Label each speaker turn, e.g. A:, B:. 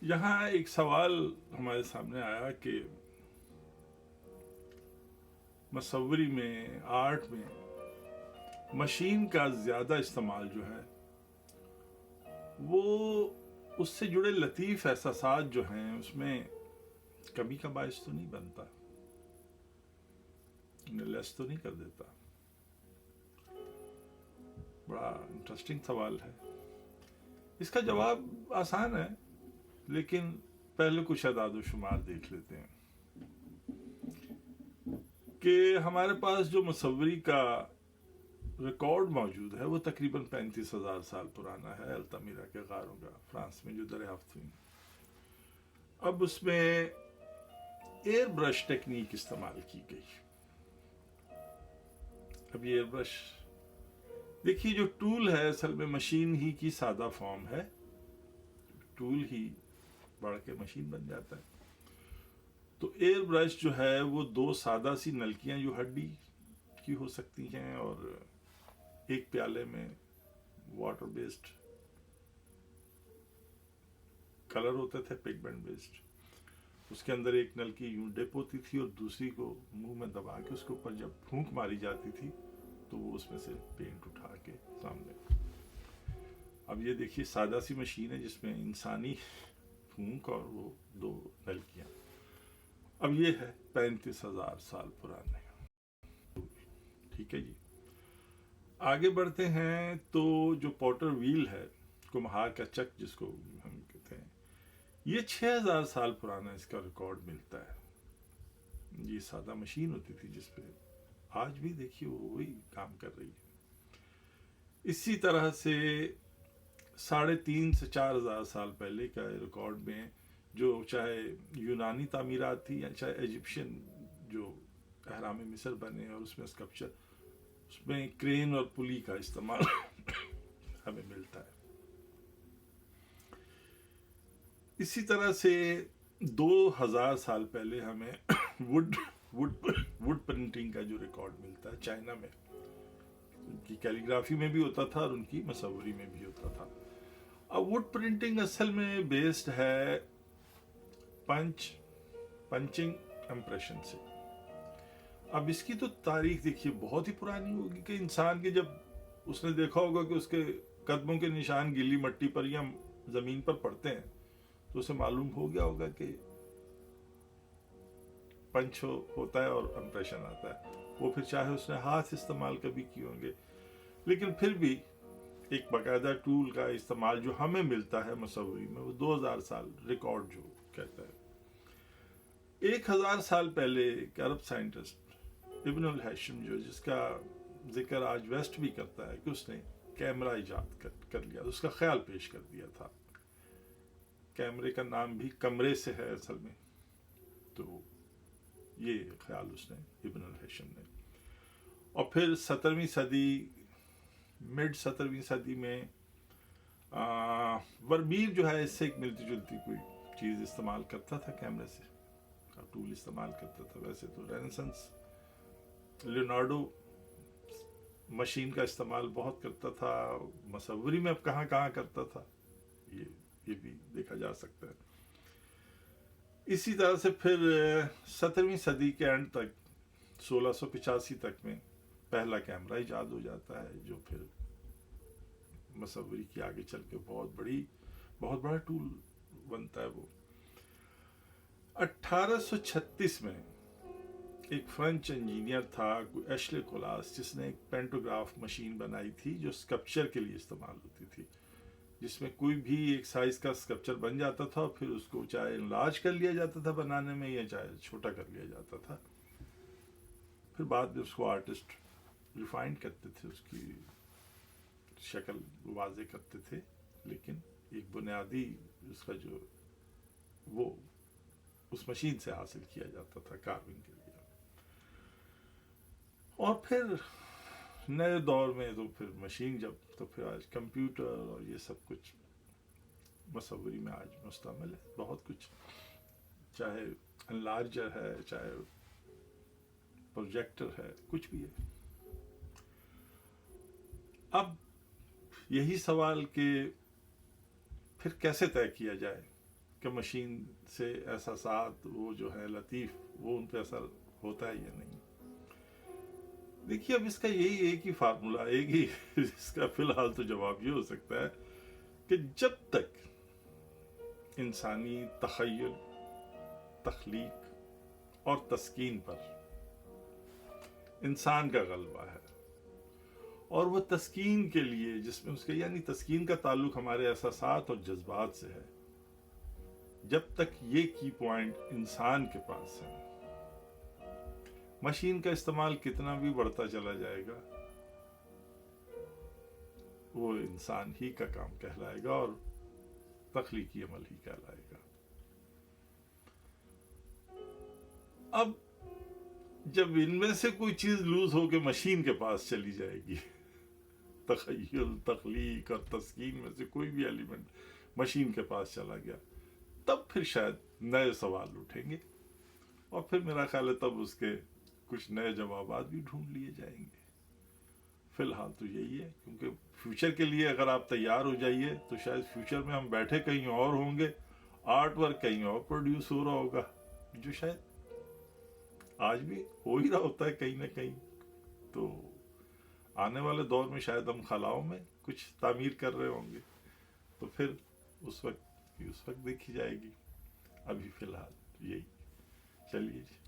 A: یہاں ایک سوال ہمارے سامنے آیا کہ مصوری میں، آرٹ میں مشین کا زیادہ استعمال جو ہے وہ اس سے جڑے لطیف احساسات جو ہیں اس میں کمی کا باعث تو نہیں بنتا، انہیں لیس تو نہیں کر دیتا؟ بڑا انٹرسٹنگ سوال ہے. اس کا جواب آسان ہے، لیکن پہلے کچھ اعداد و شمار دیکھ لیتے ہیں کہ ہمارے پاس جو مصوری کا ریکارڈ موجود ہے وہ تقریباً 35,000 سال پرانا ہے، التمیرا کے غاروں کا، فرانس میں جو دریافت ہوئی. اب اس میں ایئر برش ٹیکنیک استعمال کی گئی. اب یہ ایئر برش دیکھیے، جو ٹول ہے اصل میں مشین ہی کی سادہ فارم ہے. ٹول ہی بڑھ کے مشین بن جاتا ہے. تو ایئر برش جو ہے وہ دو سادہ سی نلکیاں جو ہڈی کی ہو سکتی ہیں اور ایک پیالے میں واٹر بیسڈ کلر ہوتے تھے، پگمنٹ بیسڈ. اس کے اندر ایک نلکی یوں ڈپ ہوتی تھی اور دوسری کو منہ میں دبا کے اس کے اوپر جب پھونک ماری جاتی تھی تو وہ اس میں سے پینٹ اٹھا کے سامنے. اب یہ دیکھیے سادہ سی مشین ہے جس میں انسانی پھونک اور وہ دو نلکیاں. اب یہ ہے 35,000 سال پرانے. ٹھیک ہے جی، آگے بڑھتے ہیں تو جو پوٹر ویل ہے، کمہار کا چک جس کو ہم کہتے ہیں، یہ 6,000 سال پرانا اس کا ریکارڈ ملتا ہے. یہ سادہ مشین ہوتی تھی جس پہ آج بھی دیکھیے وہی کام کر رہی ہے. اسی طرح سے 3,500 سے 4,000 سال پہلے کا ریکارڈ میں جو چاہے یونانی تعمیرات تھی یا چاہے ایجپشین جو اہرام مصر بنے اور اس میں اسکلپچر، اس میں کرین اور پلی کا استعمال ہمیں ملتا ہے. اسی طرح سے 2,000 سال پہلے ہمیں وڈ پرنٹنگ کا جو ریکارڈ ملتا ہے چائنا میں. ان کی کیلیگرافی میں بھی ہوتا تھا اور ان کی مصوری میں بھی ہوتا تھا. اب وڈ پرنٹنگ اصل میں بیسڈ ہے پنچنگ امپریشن سے. اب اس کی تو تاریخ دیکھیے بہت ہی پرانی ہوگی کہ انسان کے جب اس نے دیکھا ہوگا کہ اس کے قدموں کے نشان گیلی مٹی پر یا زمین پر پڑتے ہیں تو اسے معلوم ہو گیا ہوگا کہ پنچ ہوتا ہے اور امپریشن آتا ہے. وہ پھر چاہے اس نے ہاتھ استعمال کبھی کیے ہوں گے، لیکن پھر بھی ایک باقاعدہ ٹول کا استعمال جو ہمیں ملتا ہے مصوری میں وہ 2,000 سال ریکارڈ جو کہتا ہے. 1,000 سال پہلے ایک عرب سائنٹسٹ ابن الہیشم جو جس کا ذکر آج ویسٹ بھی کرتا ہے کہ اس نے کیمرہ ایجاد کر لیا، اس کا خیال پیش کر دیا تھا. کیمرے کا نام بھی کمرے سے ہے اصل میں. تو یہ خیال اس نے ابن الہیشم نے. اور پھر 17ویں صدی، مڈ 17ویں صدی میں ورمیر جو ہے اس سے ایک ملتی جلتی کوئی چیز استعمال کرتا تھا، کیمرے سے ٹول استعمال کرتا تھا. ویسے تو رینیسنس لیونارڈو مشین کا استعمال بہت کرتا تھا، مصوری میں اب کہاں کہاں کرتا تھا یہ بھی دیکھا جا سکتا ہے. اسی طرح سے پھر 17ویں صدی کے اینڈ تک 1685 تک میں پہلا کیمرہ ایجاد ہو جاتا ہے جو پھر مصوری کی آگے چل کے بہت بڑا ٹول بنتا ہے. وہ 1836 میں ایک فرینچ انجینئر تھا ایشلے کولاس، جس نے ایک پینٹوگراف مشین بنائی تھی جو اسکلپچر کے لیے استعمال ہوتی تھی، جس میں کوئی بھی ایک سائز کا اسکلپچر بن جاتا تھا اور پھر اس کو چاہے انلارج کر لیا جاتا تھا بنانے میں یا چاہے چھوٹا کر لیا جاتا تھا. پھر بعد میں اس کو آرٹسٹ ریفائن کرتے تھے، اس کی شکل واضح کرتے تھے، لیکن ایک بنیادی اس کا جو وہ اس مشین سے حاصل کیا جاتا تھا کارونگ کے لیے. اور پھر نئے دور میں تو پھر مشین جب تو پھر آج کمپیوٹر اور یہ سب کچھ مصوری میں آج مشتمل ہے. بہت کچھ، چاہے انلارجر ہے، چاہے پروجیکٹر ہے، کچھ بھی ہے. اب یہی سوال کہ پھر کیسے طے کیا جائے کہ مشین سے احساسات وہ جو ہے لطیف وہ ان پہ اثر ہوتا ہے یا نہیں. دیکھیے اب اس کا یہی ایک ہی فارمولا، ایک ہی اس کا فی الحال تو جواب یہ ہو سکتا ہے کہ جب تک انسانی تخیل، تخلیق اور تسکین پر انسان کا غلبہ ہے، اور وہ تسکین کے لیے جس میں اس کے یعنی تسکین کا تعلق ہمارے احساسات اور جذبات سے ہے، جب تک یہ کی پوائنٹ انسان کے پاس ہے، مشین کا استعمال کتنا بھی بڑھتا چلا جائے گا وہ انسان ہی کا کام کہلائے گا اور تخلیقی عمل ہی کہلائے گا. اب جب ان میں سے کوئی چیز لوز ہو کے مشین کے پاس چلی جائے گی، تخیل، تخلیق اور تسکین میں سے کوئی بھی ایلیمنٹ مشین کے پاس چلا گیا، تب پھر شاید نئے سوال اٹھیں گے، اور پھر میرا خیال ہے تب اس کے کچھ نئے جوابات بھی ڈھونڈ لیے جائیں گے. فی الحال تو یہی ہے، کیونکہ فیوچر کے لیے اگر آپ تیار ہو جائیے تو شاید فیوچر میں ہم بیٹھے کہیں اور ہوں گے، آرٹ ورک کہیں اور پروڈیوس ہو رہا ہوگا، جو شاید آج بھی ہو ہی رہا ہوتا ہے کہیں نہ کہیں. تو آنے والے دور میں شاید ہم خلاؤں میں کچھ تعمیر کر رہے ہوں گے، تو پھر اس وقت دیکھی جائے گی. ابھی فی الحال یہی. چلیے جی.